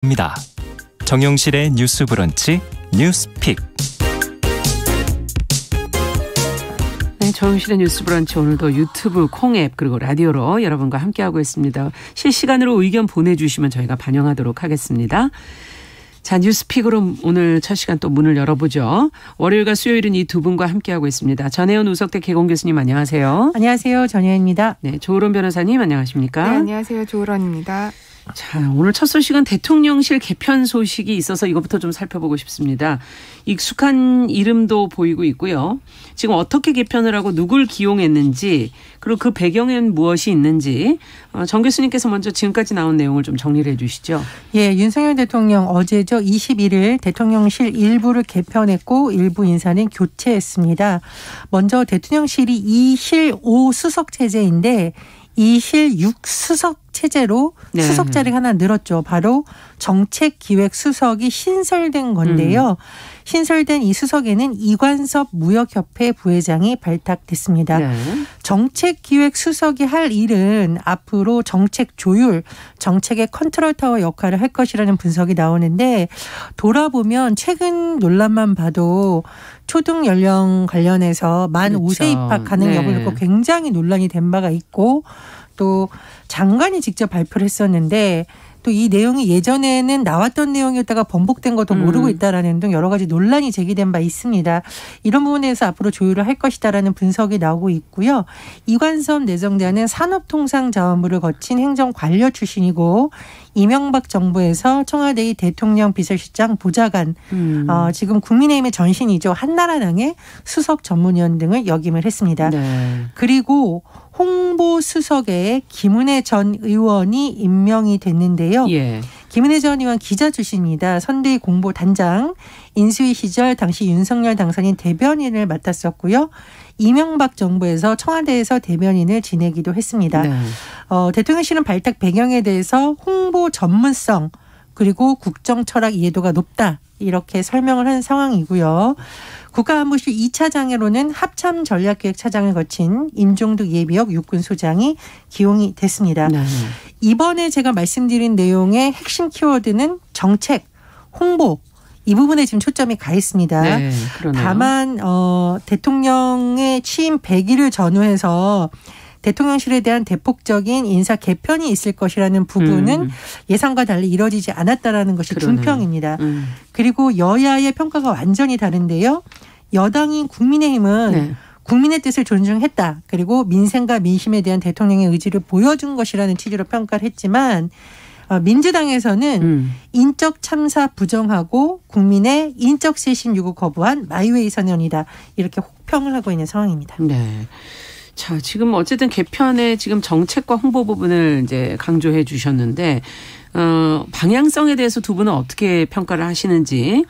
입니다. 정용실의 뉴스 브런치 뉴스픽. 네, 정용실의 뉴스 브런치 오늘도 유튜브 콩앱 그리고 라디오로 여러분과 함께하고 있습니다. 실시간으로 의견 보내주시면 저희가 반영하도록 하겠습니다. 자, 뉴스픽으로 오늘 첫 시간 또 문을 열어보죠. 월요일과 수요일은 이 두 분과 함께하고 있습니다. 전혜연 우석대 개공 교수님 안녕하세요. 안녕하세요. 전혜연입니다. 네, 조으론 변호사님 안녕하십니까? 네, 안녕하세요. 조으론입니다. 자, 오늘 첫 소식은 대통령실 개편 소식이 있어서 이것부터 좀 살펴보고 싶습니다. 익숙한 이름도 보이고 있고요. 지금 어떻게 개편을 하고 누굴 기용했는지 그리고 그 배경엔 무엇이 있는지 정 교수님께서 먼저 지금까지 나온 내용을 좀 정리를 해 주시죠. 예, 윤석열 대통령 어제죠. 21일 대통령실 일부를 개편했고 일부 인사는 교체했습니다. 먼저 대통령실이 2실 5수석 체제인데 2실 6수석 체제로 네. 수석 자리가 하나 늘었죠. 바로 정책기획수석이 신설된 건데요. 신설된 이 수석에는 이관섭 무역협회 부회장이 발탁됐습니다. 네. 정책기획수석이 할 일은 앞으로 정책 조율, 정책의 컨트롤타워 역할을 할 것이라는 분석이 나오는데 돌아보면 최근 논란만 봐도 초등 연령 관련해서 만 그렇죠. 5세 입학 가능 여부를 놓고 굉장히 논란이 된 바가 있고 또 장관이 직접 발표를 했었는데 또 이 내용이 예전에는 나왔던 내용이었다가 번복된 것도 모르고 있다라는 등 여러 가지 논란이 제기된 바 있습니다. 이런 부분에서 앞으로 조율을 할 것이다라는 분석이 나오고 있고요. 이관섭 내정자는 산업통상자원부를 거친 행정관료 출신이고 이명박 정부에서 청와대의 대통령 비서실장 보좌관 지금 국민의힘의 전신이죠. 한나라당의 수석 전문위원 등을 역임을 했습니다. 네. 그리고 홍보수석에 김은혜 전 의원이 임명이 됐는데요. 예. 김은혜 전 의원 기자 출신입니다. 선대위 공보단장, 인수위 시절 당시 윤석열 당선인 대변인을 맡았었고요. 이명박 정부에서 청와대에서 대변인을 지내기도 했습니다. 네. 대통령실은 발탁 배경에 대해서 홍보 전문성 그리고 국정 철학 이해도가 높다 이렇게 설명을 한 상황이고요. 국가안보실 2차 장애로는 합참전략기획차장을 거친 임종득 예비역 육군소장이 기용이 됐습니다. 네. 이번에 제가 말씀드린 내용의 핵심 키워드는 정책, 홍보 이 부분에 지금 초점이 가 있습니다. 네, 그러네요. 다만 대통령의 취임 100일을 전후해서 대통령실에 대한 대폭적인 인사 개편이 있을 것이라는 부분은 예상과 달리 이뤄지지 않았다라는 것이 그러네요. 중평입니다. 그리고 여야의 평가가 완전히 다른데요. 여당인 국민의힘은 네. 국민의 뜻을 존중했다. 그리고 민생과 민심에 대한 대통령의 의지를 보여준 것이라는 취지로 평가를 했지만 민주당에서는 인적 참사 부정하고 국민의 인적 쇄신 요구 거부한 마이웨이 선언이다. 이렇게 혹평을 하고 있는 상황입니다. 네. 자, 지금 어쨌든 개편의 지금 정책과 홍보 부분을 이제 강조해 주셨는데, 방향성에 대해서 두 분은 어떻게 평가를 하시는지,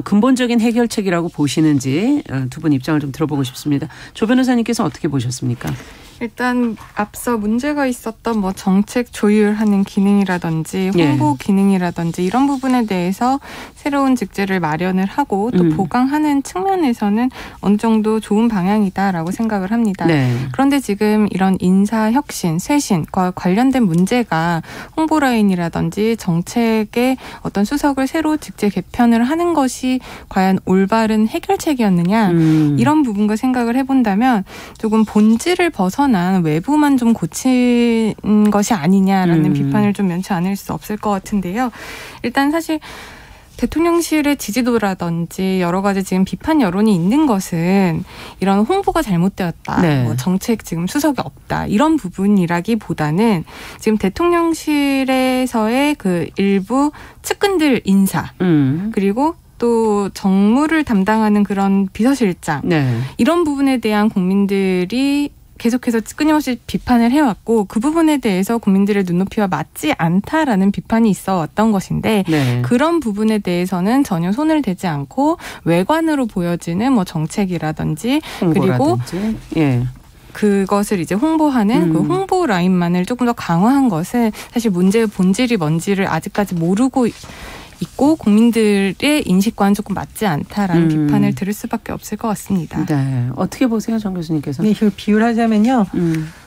근본적인 해결책이라고 보시는지 두 분 입장을 좀 들어보고 싶습니다. 조 변호사님께서 어떻게 보셨습니까? 일단 앞서 문제가 있었던 뭐 정책 조율하는 기능이라든지 홍보 기능이라든지 이런 부분에 대해서 새로운 직제를 마련을 하고 또 보강하는 측면에서는 어느 정도 좋은 방향이다라고 생각을 합니다. 네. 그런데 지금 이런 인사 혁신, 쇄신과 관련된 문제가 홍보 라인이라든지 정책의 어떤 수석을 새로 직제 개편을 하는 것이 과연 올바른 해결책이었느냐 이런 부분과 생각을 해본다면 조금 본질을 벗어난 외부만 좀 고친 것이 아니냐라는 비판을 좀 면치 않을 수 없을 것 같은데요. 일단 사실 대통령실의 지지도라든지 여러 가지 지금 비판 여론이 있는 것은 이런 홍보가 잘못되었다. 네. 뭐 정책 지금 수석이 없다. 이런 부분이라기보다는 지금 대통령실에서의 그 일부 측근들 인사 그리고 또 정무를 담당하는 그런 비서실장 네. 이런 부분에 대한 국민들이 계속해서 끊임없이 비판을 해왔고 그 부분에 대해서 국민들의 눈높이와 맞지 않다라는 비판이 있어 왔던 것인데 네. 그런 부분에 대해서는 전혀 손을 대지 않고 외관으로 보여지는 뭐 정책이라든지 그리고 그것을 이제 홍보하는 그 홍보 라인만을 조금 더 강화한 것은 사실 문제의 본질이 뭔지를 아직까지 모르고 있고 국민들의 인식과는 조금 맞지 않다라는 비판을 들을 수밖에 없을 것 같습니다. 네, 어떻게 보세요, 정 교수님께서? 네, 비유하자면요.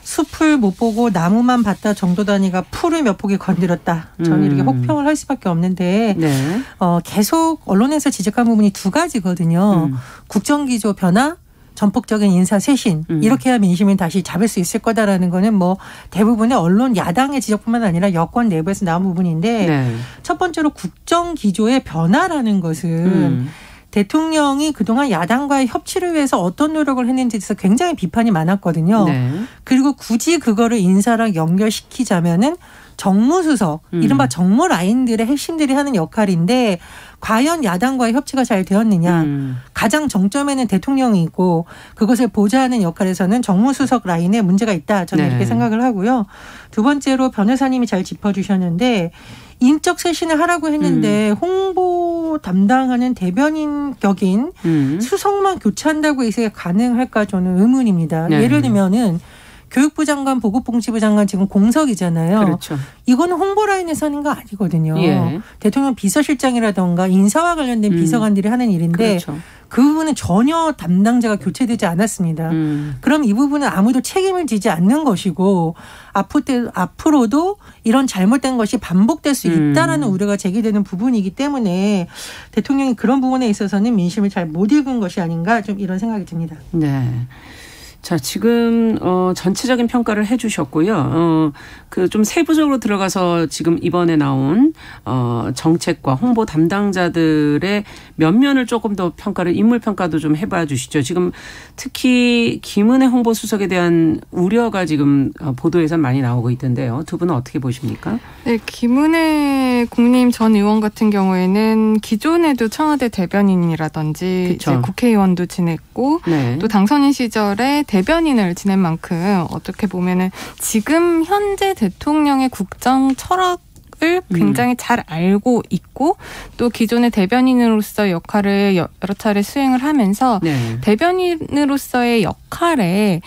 숲을 못 보고 나무만 봤다 정도 단위가 풀을 몇 포기 건드렸다. 저는 이렇게 혹평을 할 수밖에 없는데 네. 계속 언론에서 지적한 부분이 두 가지거든요. 국정기조 변화, 전폭적인 인사 쇄신 이렇게 해야 민심을 다시 잡을 수 있을 거다라는 거는 뭐 대부분의 언론 야당의 지적뿐만 아니라 여권 내부에서 나온 부분인데 네. 첫 번째로 국정기조의 변화라는 것은 대통령이 그동안 야당과의 협치를 위해서 어떤 노력을 했는지에 대해서 굉장히 비판이 많았거든요. 네. 그리고 굳이 그거를 인사랑 연결시키자면은 정무수석, 이른바 정무 라인들의 핵심들이 하는 역할인데 과연 야당과의 협치가 잘 되었느냐. 가장 정점에는 대통령이 있고 그것을 보좌하는 역할에서는 정무수석 라인에 문제가 있다. 저는 네. 이렇게 생각을 하고요. 두 번째로 변호사님이 잘 짚어주셨는데 인적 쇄신을 하라고 했는데 홍보 담당하는 대변인 격인 수석만 교체한다고 이게 가능할까 저는 의문입니다. 네. 예를 들면은 교육부 장관, 보건복지부 장관 지금 공석이잖아요. 그렇죠. 이거는 홍보 라인에서 하는 거 아니거든요. 예. 대통령 비서실장이라든가 인사와 관련된 비서관들이 하는 일인데 그렇죠. 그 부분은 전혀 담당자가 교체되지 않았습니다. 그럼 이 부분은 아무도 책임을 지지 않는 것이고 앞으로도 이런 잘못된 것이 반복될 수 있다라는 우려가 제기되는 부분이기 때문에 대통령이 그런 부분에 있어서는 민심을 잘 못 읽은 것이 아닌가 좀 이런 생각이 듭니다. 네. 자, 지금 전체적인 평가를 해 주셨고요. 그 좀 세부적으로 들어가서 지금 이번에 나온 정책과 홍보 담당자들의 면면을 조금 더 평가를 인물 평가도 좀 해 봐 주시죠. 지금 특히 김은혜 홍보수석에 대한 우려가 지금 보도에서 많이 나오고 있던데요. 두 분은 어떻게 보십니까? 네, 김은혜 국민의힘 전 의원 같은 경우에는 기존에도 청와대 대변인이라든지 이제 국회의원도 지냈고 네. 또 당선인 시절에 대변인을 지낸 만큼 어떻게 보면은 지금 현재 대통령의 국정 철학을 굉장히 잘 알고 있고 또 기존의 대변인으로서 역할을 여러 차례 수행을 하면서 네. 대변인으로서의 역할에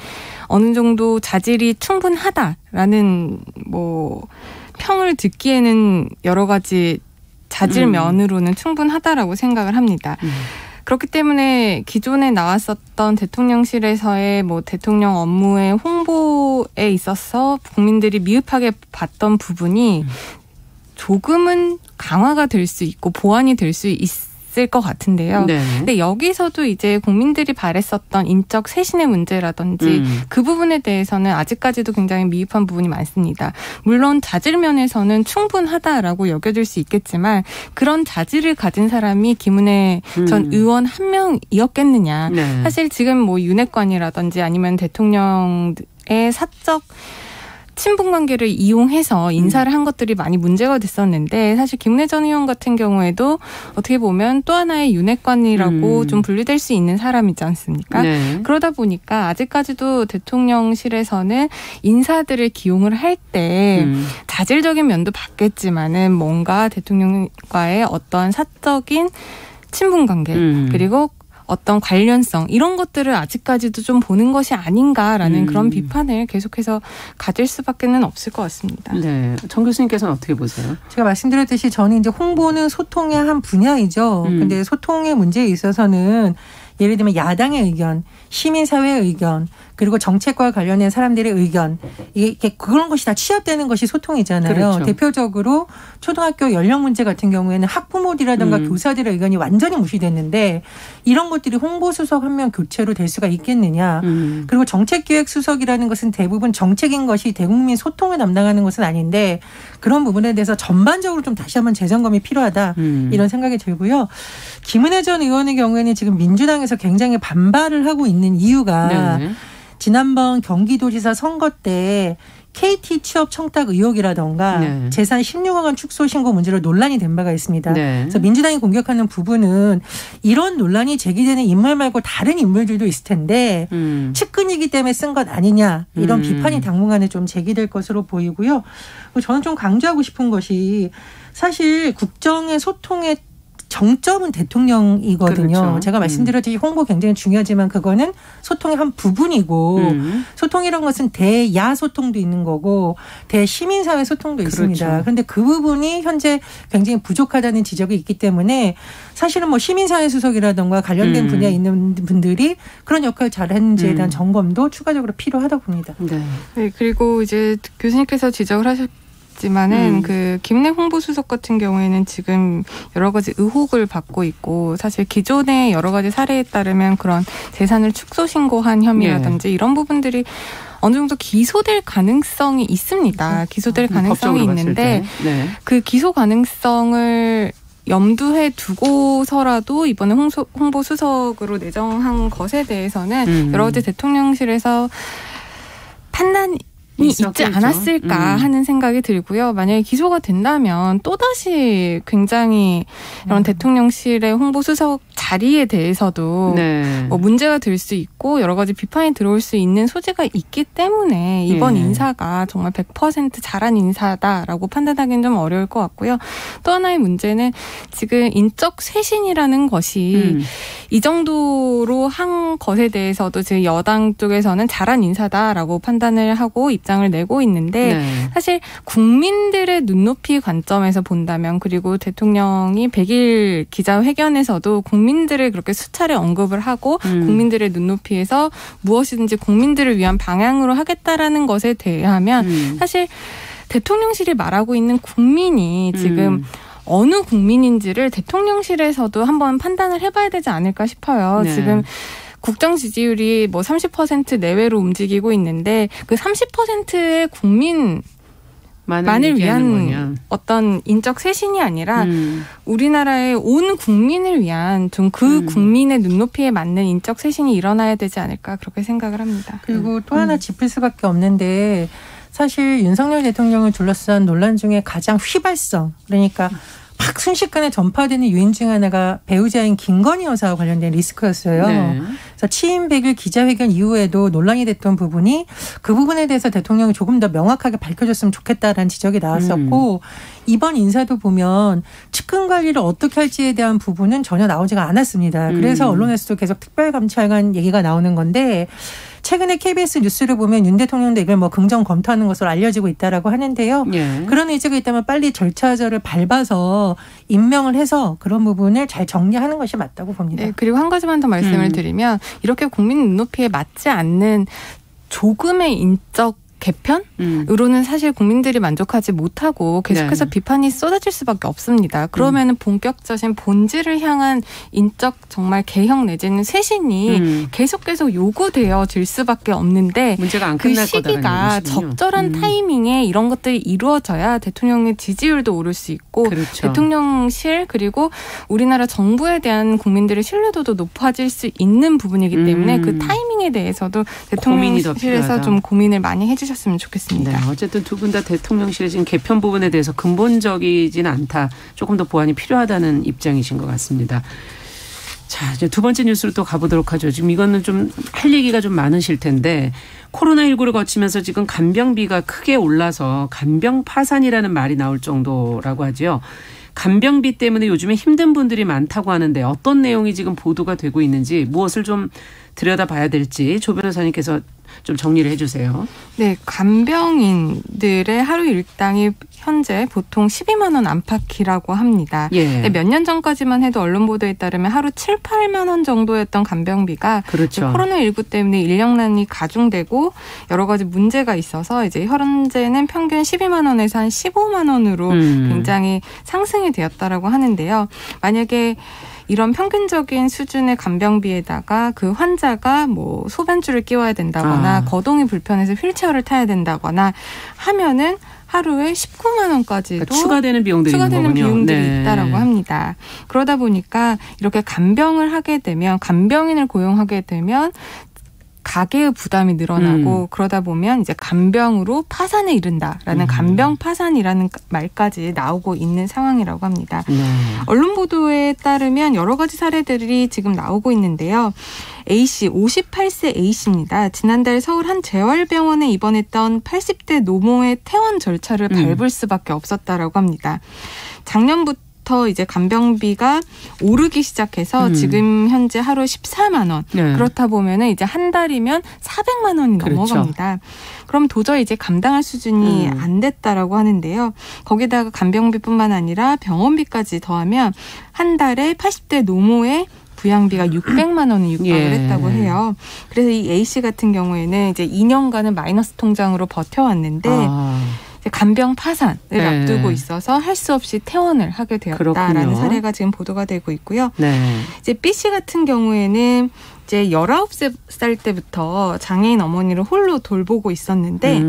어느 정도 자질이 충분하다라는 뭐 평을 듣기에는 여러 가지 자질 면으로는 충분하다라고 생각을 합니다. 그렇기 때문에 기존에 나왔었던 대통령실에서의 뭐 대통령 업무의 홍보에 있어서 국민들이 미흡하게 봤던 부분이 조금은 강화가 될 수 있고 보완이 될 수 있을 것 같은데요. 네. 근데 여기서도 이제 국민들이 바랬었던 인적 쇄신의 문제라든지 그 부분에 대해서는 아직까지도 굉장히 미흡한 부분이 많습니다. 물론 자질 면에서는 충분하다라고 여겨질 수 있겠지만 그런 자질을 가진 사람이 김은혜 전 의원 한 명이었겠느냐. 네. 사실 지금 뭐 윤핵관이라든지 아니면 대통령의 사적 친분관계를 이용해서 인사를 한 것들이 많이 문제가 됐었는데 사실 김은혜 전 의원 같은 경우에도 어떻게 보면 또 하나의 윤핵관이라고 좀 분류될 수 있는 사람이지 않습니까? 네. 그러다 보니까 아직까지도 대통령실에서는 인사들을 기용을 할 때 자질적인 면도 받겠지만은 뭔가 대통령과의 어떤 사적인 친분관계 그리고 어떤 관련성 이런 것들을 아직까지도 좀 보는 것이 아닌가라는 그런 비판을 계속해서 가질 수밖에는 없을 것 같습니다. 네, 정 교수님께서는 어떻게 보세요? 제가 말씀드렸듯이 저는 이제 홍보는 소통의 한 분야이죠. 근데 소통의 문제에 있어서는 예를 들면 야당의 의견, 시민사회의 의견, 그리고 정책과 관련된 사람들의 의견 이게 그런 것이 다 취합되는 것이 소통이잖아요. 그렇죠. 대표적으로 초등학교 연령 문제 같은 경우에는 학부모들이라든가 교사들의 의견이 완전히 무시됐는데 이런 것들이 홍보수석 한 명 교체로 될 수가 있겠느냐. 그리고 정책기획수석이라는 것은 대부분 정책인 것이 대국민 소통을 담당하는 것은 아닌데 그런 부분에 대해서 전반적으로 좀 다시 한번 재점검이 필요하다. 이런 생각이 들고요. 김은혜 전 의원의 경우에는 지금 민주당에서 굉장히 반발을 하고 있는 이유가 네. 지난번 경기도지사 선거 때 KT 취업 청탁 의혹이라던가 네. 재산 16억 원 축소 신고 문제로 논란이 된 바가 있습니다. 네. 그래서 민주당이 공격하는 부분은 이런 논란이 제기되는 인물 말고 다른 인물들도 있을 텐데 측근이기 때문에 쓴 것 아니냐 이런 비판이 당분간에 좀 제기될 것으로 보이고요. 저는 좀 강조하고 싶은 것이 사실 국정의 소통의 정점은 대통령이거든요. 그렇죠. 제가 말씀드렸듯이 홍보 굉장히 중요하지만 그거는 소통의 한 부분이고 소통이란 것은 대야 소통도 있는 거고 대시민사회 소통도 있습니다. 그렇죠. 그런데 그 부분이 현재 굉장히 부족하다는 지적이 있기 때문에 사실은 뭐 시민사회 수석이라든가 관련된 분야에 있는 분들이 그런 역할을 잘했는지에 대한 점검도 추가적으로 필요하다고 봅니다. 네, 그리고 이제 교수님께서 지적을 하셨지만은 그 김내 홍보수석 같은 경우에는 지금 여러 가지 의혹을 받고 있고 사실 기존의 여러 가지 사례에 따르면 그런 재산을 축소 신고한 혐의라든지 이런 부분들이 어느 정도 기소될 가능성이 있습니다. 기소될 가능성이 있는데 그 기소 가능성을 염두에 두고서라도 이번에 홍보수석으로 내정한 것에 대해서는 여러 가지 대통령실에서 판단이 있지 않았을까 하는 생각이 들고요. 만약에 기소가 된다면 또다시 굉장히 이런 대통령실의 홍보수석 자리에 대해서도 뭐 문제가 될 수 있고 여러 가지 비판이 들어올 수 있는 소지가 있기 때문에 이번 인사가 정말 100% 잘한 인사다라고 판단하기는 좀 어려울 것 같고요. 또 하나의 문제는 지금 인적 쇄신이라는 것이 이 정도로 한 것에 대해서도 지금 여당 쪽에서는 잘한 인사다라고 판단을 하고 입장을 내고 있는데 사실 국민들의 눈높이 관점에서 본다면 그리고 대통령이 100일 기자회견에서도 국민들을 그렇게 수차례 언급을 하고 국민들의 눈높이에서 무엇이든지 국민들을 위한 방향으로 하겠다라는 것에 대하면 사실 대통령실이 말하고 있는 국민이 지금 어느 국민인지를 대통령실에서도 한번 판단을 해봐야 되지 않을까 싶어요. 지금 국정 지지율이 뭐 30% 내외로 움직이고 있는데 그 30%의 국민만을 위한 어떤 인적 쇄신이 아니라 우리나라의 온 국민을 위한 좀 그 국민의 눈높이에 맞는 인적 쇄신이 일어나야 되지 않을까 그렇게 생각을 합니다. 그리고 또 하나 짚을 수밖에 없는데 사실 윤석열 대통령을 둘러싼 논란 중에 가장 휘발성 그러니까 막 순식간에 전파되는 요인 중 하나가 배우자인 김건희 여사와 관련된 리스크였어요. 그래서 취임 100일 기자회견 이후에도 논란이 됐던 부분이 그 부분에 대해서 대통령이 조금 더 명확하게 밝혀줬으면 좋겠다라는 지적이 나왔었고 이번 인사도 보면 측근 관리를 어떻게 할지에 대한 부분은 전혀 나오지가 않았습니다. 그래서 언론에서도 계속 특별감찰관 얘기가 나오는 건데 최근에 KBS 뉴스를 보면 윤 대통령도 이걸 뭐 긍정 검토하는 것으로 알려지고 있다라고 하는데요. 그런 의지가 있다면 빨리 절차를 밟아서 임명을 해서 그런 부분을 잘 정리하는 것이 맞다고 봅니다. 네, 그리고 한 가지만 더 말씀을 드리면 이렇게 국민 눈높이에 맞지 않는 조금의 인적 개편으로는 사실 국민들이 만족하지 못하고 계속해서 비판이 쏟아질 수밖에 없습니다. 그러면은 본격적인 본질을 향한 인적 정말 개혁 내지는 쇄신이 계속 요구되어질 수밖에 없는데 문제가 안 그 끝날 시기가 적절한 타이밍에 이런 것들이 이루어져야 대통령의 지지율도 오를 수 있고 대통령실 그리고 우리나라 정부에 대한 국민들의 신뢰도도 높아질 수 있는 부분이기 때문에 그 타이밍에 대해서도 대통령실에서 좀 고민을 많이 해주셨습니다. 면 좋겠습니다. 네, 어쨌든 두 분 다 대통령실의 지금 개편 부분에 대해서 근본적이지는 않다. 조금 더 보완이 필요하다는 입장이신 것 같습니다. 자, 이제 두 번째 뉴스로 또 가보도록 하죠. 지금 이거는 좀 할 얘기가 좀 많으실 텐데 코로나19를 거치면서 지금 간병비가 크게 올라서 간병 파산이라는 말이 나올 정도라고 하죠. 간병비 때문에 요즘에 힘든 분들이 많다고 하는데 어떤 내용이 지금 보도가 되고 있는지 무엇을 좀 들여다봐야 될지 조 변호사님께서 좀 정리를 해 주세요. 네, 간병인들의 하루 일당이 현재 보통 12만 원 안팎이라고 합니다. 몇 년 전까지만 해도 언론 보도에 따르면 하루 7, 8만 원 정도였던 간병비가 코로나19 때문에 인력난이 가중되고 여러 가지 문제가 있어서 이제 현재는 평균 12만 원에서 한 15만 원으로 굉장히 상승이 되었다라고 하는데요. 만약에 이런 평균적인 수준의 간병비에다가 그 환자가 뭐 소변줄을 끼워야 된다거나 거동이 불편해서 휠체어를 타야 된다거나 하면은 하루에 19만 원까지도 그러니까 추가되는 비용들이 있다라고 합니다. 그러다 보니까 이렇게 간병을 하게 되면 간병인을 고용하게 되면 가계의 부담이 늘어나고 그러다 보면 이제 간병으로 파산에 이른다라는 간병 파산이라는 말까지 나오고 있는 상황이라고 합니다. 언론 보도에 따르면 여러 가지 사례들이 지금 나오고 있는데요. A씨, 58세 A씨입니다. 지난달 서울 한 재활병원에 입원했던 80대 노모의 퇴원 절차를 밟을 수밖에 없었다라고 합니다. 작년부터 부터 이제 간병비가 오르기 시작해서 지금 현재 하루 14만 원. 네. 그렇다 보면은 이제 한 달이면 400만 원이 그렇죠. 넘어갑니다. 그럼 도저히 이제 감당할 수준이 안 됐다라고 하는데요. 거기다가 간병비뿐만 아니라 병원비까지 더하면 한 달에 80대 노모의 부양비가 600만 원을 육박을 했다고 해요. 그래서 이 A씨 같은 경우에는 이제 2년간은 마이너스 통장으로 버텨왔는데 이제 간병 파산을 앞두고 있어서 할 수 없이 퇴원을 하게 되었다라는 그렇군요. 사례가 지금 보도가 되고 있고요. 네. 이제 B씨 같은 경우에는 이제 19살 때부터 장애인 어머니를 홀로 돌보고 있었는데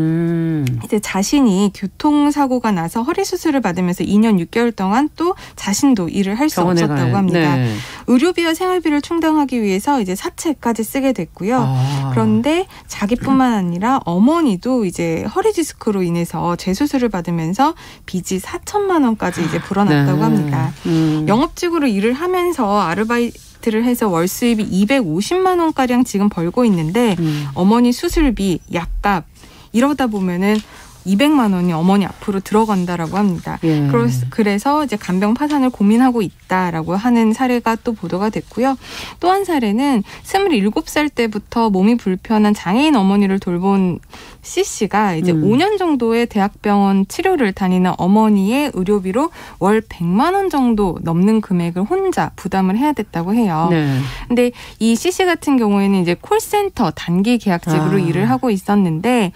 이제 자신이 교통사고가 나서 허리 수술을 받으면서 2년 6개월 동안 또 자신도 일을 할 수 없었다고 합니다. 네. 의료비와 생활비를 충당하기 위해서 이제 사채까지 쓰게 됐고요. 그런데 자기뿐만 아니라 어머니도 이제 허리 디스크로 인해서 재수술을 받으면서 빚이 4천만 원까지 이제 불어났다고 합니다. 영업직으로 일을 하면서 아르바이트를 해서 월 수입이 250만 원가량 지금 벌고 있는데 어머니 수술비, 약값 이러다 보면은 200만 원이 어머니 앞으로 들어간다라고 합니다. 예. 그래서 이제 간병 파산을 고민하고 있다라고 하는 사례가 또 보도가 됐고요. 또 한 사례는 27살 때부터 몸이 불편한 장애인 어머니를 돌본 C씨가 이제 5년 정도의 대학병원 치료를 다니는 어머니의 의료비로 월 100만 원 정도 넘는 금액을 혼자 부담을 해야 됐다고 해요. 네. 근데 이 C씨 같은 경우에는 이제 콜센터 단기 계약직으로 일을 하고 있었는데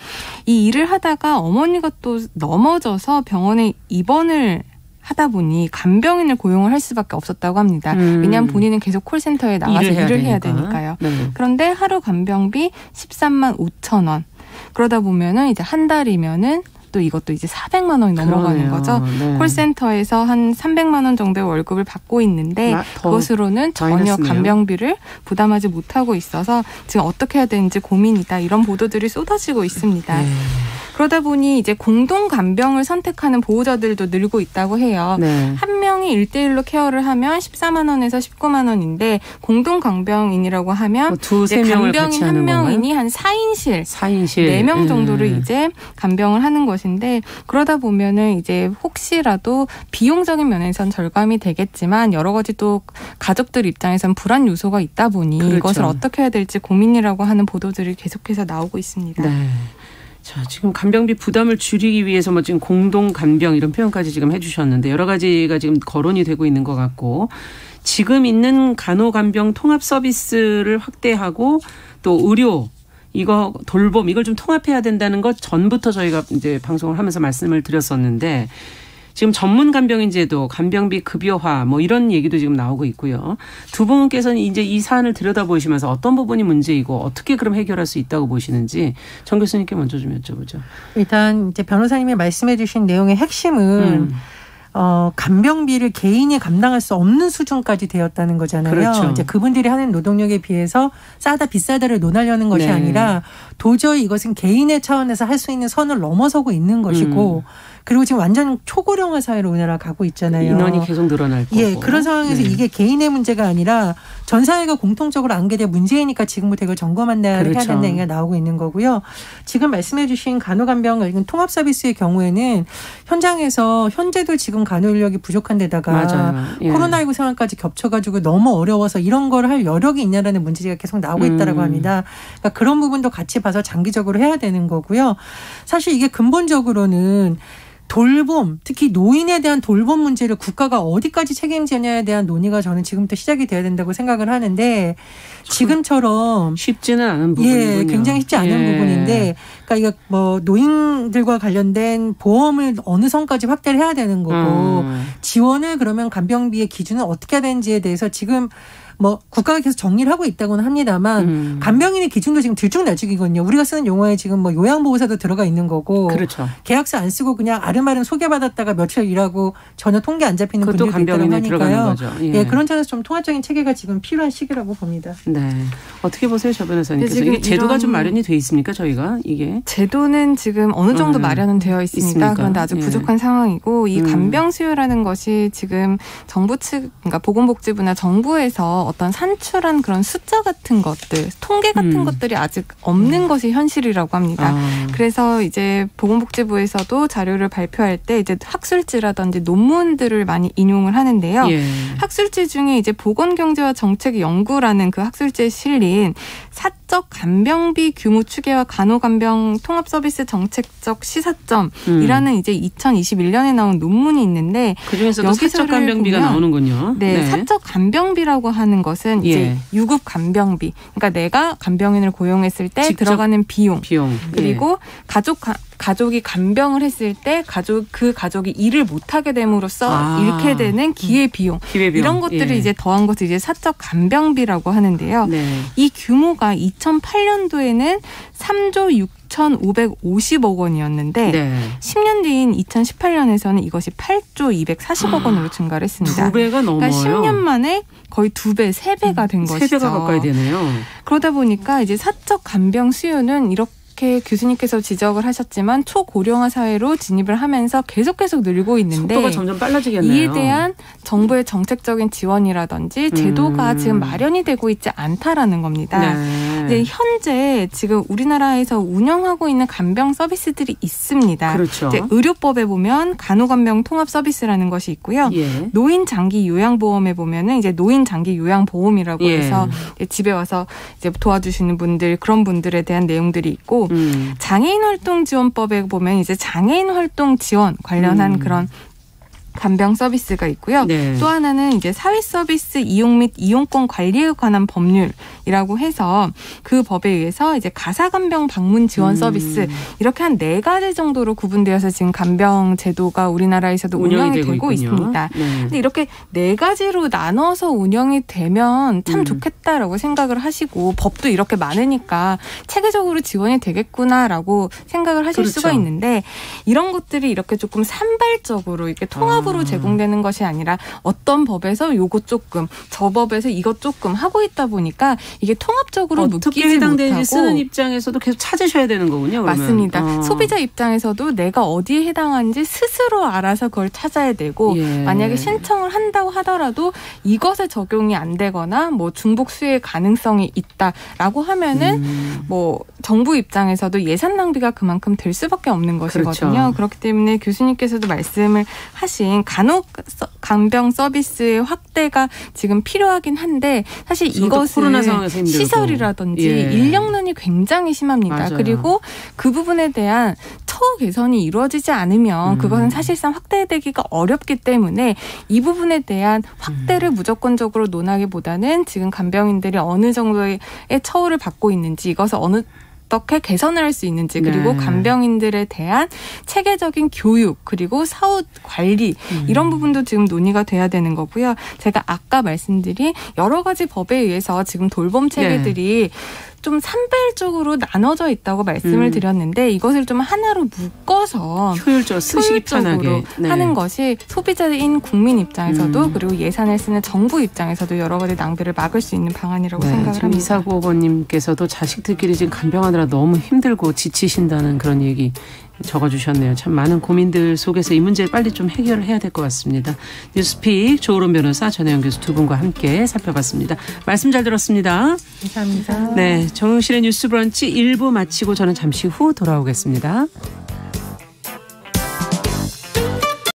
이 일을 하다가 어머니가 또 넘어져서 병원에 입원을 하다 보니 간병인을 고용을 할 수밖에 없었다고 합니다. 왜냐하면 본인은 계속 콜센터에 나가서 일을 해야 되니까요. 네. 그런데 하루 간병비 13만 5천 원. 그러다 보면은 이제 한 달이면은 또 이것도 이제 400만 원이 넘어가는 그러네요. 거죠. 네. 콜센터에서 한 300만 원 정도의 월급을 받고 있는데 그것으로는 전혀 마이너스네요. 간병비를 부담하지 못하고 있어서 지금 어떻게 해야 되는지 고민이다. 이런 보도들이 쏟아지고 있습니다. 그러다 보니 이제 공동 간병을 선택하는 보호자들도 늘고 있다고 해요. 네. 한 명이 1대1로 케어를 하면 14만 원에서 19만 원인데 공동 간병인이라고 하면 두세 명을 같이 간병인 하는 한 명인이 건가요? 한 4인실 4인실 4명 정도를 이제 간병을 하는 것인데 그러다 보면은 이제 혹시라도 비용적인 면에선 절감이 되겠지만 여러 가지 또 가족들 입장에선 불안 요소가 있다 보니 그렇죠. 이것을 어떻게 해야 될지 고민이라고 하는 보도들이 계속해서 나오고 있습니다. 네. 자, 지금 간병비 부담을 줄이기 위해서 뭐 지금 공동 간병 이런 표현까지 지금 해주셨는데 여러 가지가 지금 거론이 되고 있는 것 같고 지금 있는 간호간병 통합 서비스를 확대하고 또 의료 이거 돌봄 이걸 좀 통합해야 된다는 것 전부터 저희가 이제 방송을 하면서 말씀을 드렸었는데 지금 전문 간병인 제도, 간병비 급여화 뭐 이런 얘기도 지금 나오고 있고요. 두 분께서는 이제 이 사안을 들여다보시면서 어떤 부분이 문제이고 어떻게 그럼 해결할 수 있다고 보시는지 정 교수님께 먼저 좀 여쭤보죠. 일단 이제 변호사님이 말씀해 주신 내용의 핵심은 간병비를 개인이 감당할 수 없는 수준까지 되었다는 거잖아요. 그렇죠. 이제 그분들이 하는 노동력에 비해서 싸다 비싸다를 논하려는 것이 네. 아니라 도저히 이것은 개인의 차원에서 할 수 있는 선을 넘어서고 있는 것이고 그리고 지금 완전 초고령화 사회로 우리나라가 가고 있잖아요. 인원이 계속 늘어날 거고. 예, 그런 상황에서 이게 개인의 문제가 아니라 전 사회가 공통적으로 안게 될 문제이니까 지금부터 이걸 점검한다 그렇죠. 해야 된다는 얘기가 나오고 있는 거고요. 지금 말씀해 주신 간호간병 통합 서비스의 경우에는 현장에서 현재도 지금 간호 인력이 부족한 데다가 맞아요. 예. 코로나19 상황까지 겹쳐가지고 너무 어려워서 이런 걸 할 여력이 있냐라는 문제가 계속 나오고 있다고 합니다. 그러니까 그런 부분도 같이 봐서 장기적으로 해야 되는 거고요. 사실 이게 근본적으로는 돌봄, 특히 노인에 대한 돌봄 문제를 국가가 어디까지 책임지냐에 대한 논의가 저는 지금부터 시작이 돼야 된다고 생각을 하는데 지금처럼 쉽지는 않은 부분이군요. 예, 굉장히 쉽지 않은 부분인데 그러니까 이거 뭐 노인들과 관련된 보험을 어느 선까지 확대를 해야 되는 거고 지원을 그러면 간병비의 기준은 어떻게 해야 되는지에 대해서 지금 뭐 국가가 계속 정리를 하고 있다고는 합니다만 간병인의 기준도 지금 들쭉날쭉이거든요. 우리가 쓰는 용어에 지금 뭐 요양보호사도 들어가 있는 거고 그렇죠. 계약서 안 쓰고 그냥 아름아름 소개받았다가 며칠 일하고 전혀 통계 안 잡히는 그것도 분들도 있다고 간병인에 들어가는 하니까요. 거죠. 예. 예, 그런 점에서 좀 통합적인 체계가 지금 필요한 시기라고 봅니다. 네. 어떻게 보세요, 저 변호사님께서? 지금 이게 제도가 이런 좀 마련이 돼 있습니까, 저희가 이게? 제도는 지금 어느 정도 마련은 되어 있습니다. 있습니까? 그런데 아주 부족한 상황이고 이 간병 수요라는 것이 지금 정부 측, 그러니까 보건복지부나 정부에서 어떤 산출한 그런 숫자 같은 것들, 통계 같은 것들이 아직 없는 것이 현실이라고 합니다. 그래서 이제 보건복지부에서도 자료를 발표할 때 이제 학술지라든지 논문들을 많이 인용을 하는데요. 예. 학술지 중에 이제 보건경제와 정책연구라는 그 학술지에 실린 사적 간병비 규모 추계와 간호간병 통합서비스 정책적 시사점이라는 이제 2021년에 나온 논문이 있는데 그중에서도 사적 간병비가 나오는군요. 네, 사적 간병비라고 하는 것은 이제 유급 간병비. 그러니까 내가 간병인을 고용했을 때 들어가는 비용. 그리고 가족이 간병을 했을 때 그 가족이 일을 못하게 됨으로써 잃게 되는 기회비용. 이런 것들을 이제 더한 것을 이제 사적 간병비라고 하는데요. 네. 이 규모가 2008년도에는 3조 6,550억 원이었는데 네. 10년 뒤인 2018년에서는 이것이 8조 240억 원으로 증가를 했습니다. 2배가 넘어요. 그러니까 10년 만에 거의 2배, 3배가 된 것이죠. 3배가 가까이 되네요. 그러다 보니까 이제 사적 간병 수요는 이렇게 교수님께서 지적을 하셨지만 초고령화 사회로 진입을 하면서 계속 늘고 있는데 속도가 점점 빨라지겠네요. 이에 대한 정부의 정책적인 지원이라든지 제도가 지금 마련이 되고 있지 않다라는 겁니다. 네. 이제 현재 지금 우리나라에서 운영하고 있는 간병 서비스들이 있습니다. 그렇죠. 이제 의료법에 보면 간호간병 통합 서비스라는 것이 있고요. 예. 노인 장기 요양보험에 보면은 이제 노인 장기 요양보험이라고 해서 집에 와서 이제 도와주시는 분들 그런 분들에 대한 내용들이 있고 장애인 활동 지원법에 보면 이제 장애인 활동 지원 관련한 그런 간병 서비스가 있고요. 네. 또 하나는 이제 사회 서비스 이용 및 이용권 관리에 관한 법률이라고 해서 그 법에 의해서 이제 가사 간병 방문 지원 서비스 이렇게 한 4가지 정도로 구분되어서 지금 간병 제도가 우리나라에서도 운영이 되고 있습니다. 네. 근데 이렇게 4가지로 나눠서 운영이 되면 참 좋겠다라고 생각을 하시고 법도 이렇게 많으니까 체계적으로 지원이 되겠구나라고 생각을 하실 그렇죠. 수가 있는데 이런 것들이 이렇게 조금 산발적으로 이렇게 통합으로 제공되는 것이 아니라 어떤 법에서 요것 조금 저 법에서 이것 조금 하고 있다 보니까 이게 통합적으로 어떻게 묶이지 해당되는지 못하고 쓰는 입장에서도 계속 찾으셔야 되는 거군요. 그러면. 맞습니다. 소비자 입장에서도 내가 어디에 해당하는지 스스로 알아서 그걸 찾아야 되고 만약에 신청을 한다고 하더라도 이것에 적용이 안 되거나 뭐 중복 수혜 가능성이 있다라고 하면은 뭐 정부 입장에서도 예산 낭비가 그만큼 될 수밖에 없는 것이거든요. 그렇죠. 그렇기 때문에 교수님께서도 말씀을 하신 간병 서비스의 확대가 지금 필요하긴 한데 사실 이것은 시설이라든지 인력난이 굉장히 심합니다. 맞아요. 그리고 그 부분에 대한 처우 개선이 이루어지지 않으면 그것은 사실상 확대되기가 어렵기 때문에 이 부분에 대한 확대를 무조건적으로 논하기보다는 지금 간병인들이 어느 정도의 처우를 받고 있는지 이것을 어떻게 개선을 할 수 있는지 그리고 간병인들에 대한 체계적인 교육 그리고 사후 관리 이런 부분도 지금 논의가 돼야 되는 거고요. 제가 아까 말씀드린 여러 가지 법에 의해서 지금 돌봄 체계들이 좀 산발적으로 나눠져 있다고 말씀을 드렸는데 이것을 좀 하나로 묶어서 효율적으로 쓰시기 편하게 하는 것이 소비자인 국민 입장에서도 그리고 예산을 쓰는 정부 입장에서도 여러 가지 낭비를 막을 수 있는 방안이라고 생각을 합니다. 2495번님께서도 자식들끼리 지금 간병하느라 너무 힘들고 지치신다는 그런 얘기 적어주셨네요. 참 많은 고민들 속에서 이 문제를 빨리 좀 해결을 해야 될 것 같습니다. 뉴스픽 조으론 변호사 전혜영 교수 두 분과 함께 살펴봤습니다. 말씀 잘 들었습니다. 감사합니다. 네, 정용실의 뉴스 브런치 1부 마치고 저는 잠시 후 돌아오겠습니다.